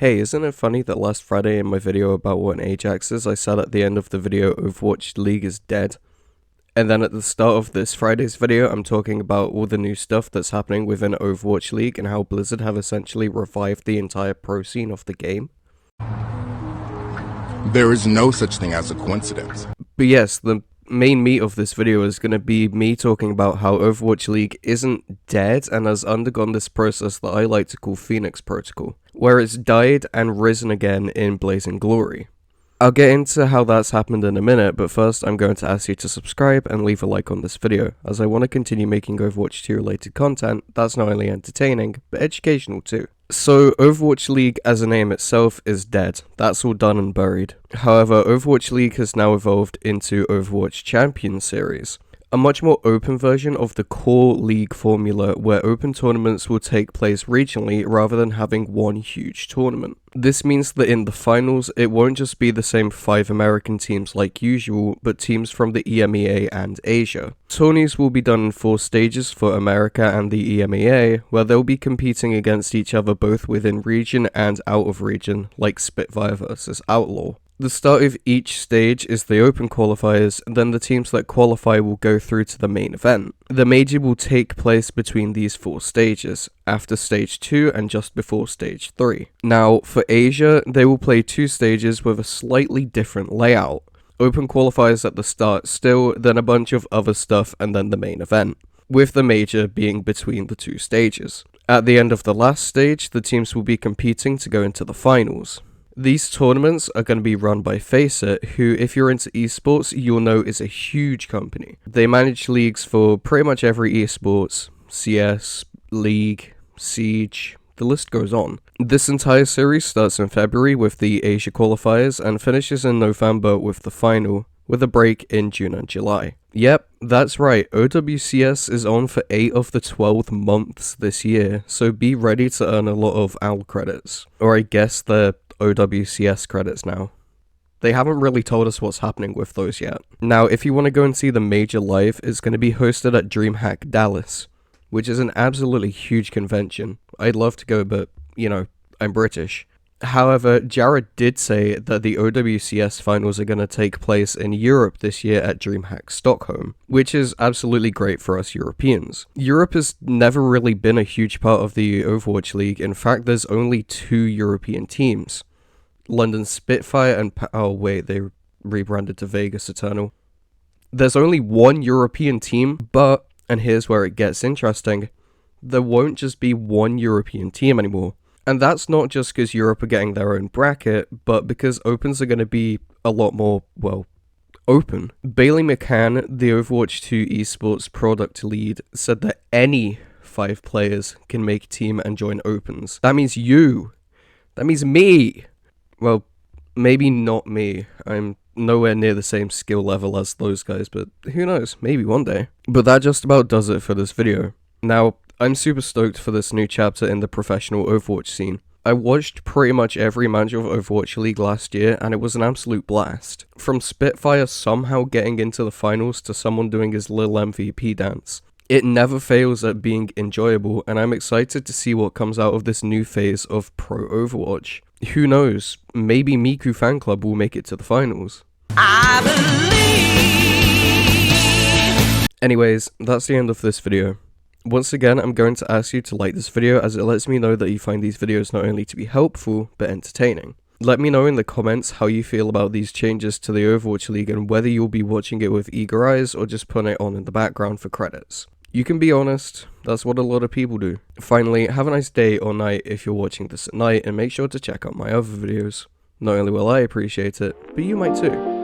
Hey, isn't it funny that last Friday in my video about what an ajax is, I said at the end of the video Overwatch League is dead. And then at the start of this Friday's video, I'm talking about all the new stuff that's happening within Overwatch League and how Blizzard have essentially revived the entire pro scene of the game. There is no such thing as a coincidence. But yes, the main meat of this video is going to be me talking about how Overwatch League isn't dead and has undergone this process that I like to call Phoenix Protocol, where it's died and risen again in blazing glory. I'll get into how that's happened in a minute, but first I'm going to ask you to subscribe and leave a like on this video, as I want to continue making Overwatch 2 related content that's not only entertaining, but educational too. So, Overwatch League as a name itself is dead. That's all done and buried. However, Overwatch League has now evolved into Overwatch Champions Series, a much more open version of the core league formula where open tournaments will take place regionally rather than having one huge tournament. This means that in the finals, it won't just be the same 5 American teams like usual, but teams from the EMEA and Asia. Tourneys will be done in 4 stages for America and the EMEA, where they'll be competing against each other both within region and out of region, like Spitfire versus Outlaw. The start of each stage is the open qualifiers, and then the teams that qualify will go through to the main event. The major will take place between these 4 stages, after stage 2 and just before stage 3. Now, for Asia, they will play 2 stages with a slightly different layout. Open qualifiers at the start still, then a bunch of other stuff, and then the main event, with the major being between the 2 stages. At the end of the last stage, the teams will be competing to go into the finals. These tournaments are going to be run by Faceit, who, if you're into esports, you'll know is a huge company. They manage leagues for pretty much every esports, CS, League, Siege, the list goes on. This entire series starts in February with the Asia qualifiers and finishes in November with the final, with a break in June and July. Yep, that's right, OWCS is on for 8 of the 12 months this year, so be ready to earn a lot of OWL credits. Or I guess they're OWCS credits now. They haven't really told us what's happening with those yet. Now, if you want to go and see the major live, it's going to be hosted at DreamHack Dallas, which is an absolutely huge convention. I'd love to go, but, you know, I'm British. However, Jared did say that the OWCS finals are going to take place in Europe this year at DreamHack Stockholm, which is absolutely great for us Europeans. Europe has never really been a huge part of the Overwatch League. In fact, there's only 2 European teams. London Spitfire and oh wait, they rebranded to Vegas Eternal. There's only 1 European team, but, and here's where it gets interesting, there won't just be 1 European team anymore. And that's not just because Europe are getting their own bracket, but because opens are going to be a lot more, well, open. Bailey McCann, the Overwatch 2 esports product lead, said that any 5 players can make team and join opens. That means you. That means me. Well, maybe not me. I'm nowhere near the same skill level as those guys, but who knows, maybe one day. But that just about does it for this video. Now, I'm super stoked for this new chapter in the professional Overwatch scene. I watched pretty much every match of Overwatch League last year, and it was an absolute blast. From Spitfire somehow getting into the finals to someone doing his little MVP dance. It never fails at being enjoyable, and I'm excited to see what comes out of this new phase of pro Overwatch. Who knows, maybe Miku Fan Club will make it to the finals. I believe. Anyways, that's the end of this video. Once again, I'm going to ask you to like this video as it lets me know that you find these videos not only to be helpful, but entertaining. Let me know in the comments how you feel about these changes to the Overwatch League and whether you'll be watching it with eager eyes or just putting it on in the background for credits. You can be honest, that's what a lot of people do. Finally, have a nice day or night if you're watching this at night, and make sure to check out my other videos. Not only will I appreciate it, but you might too.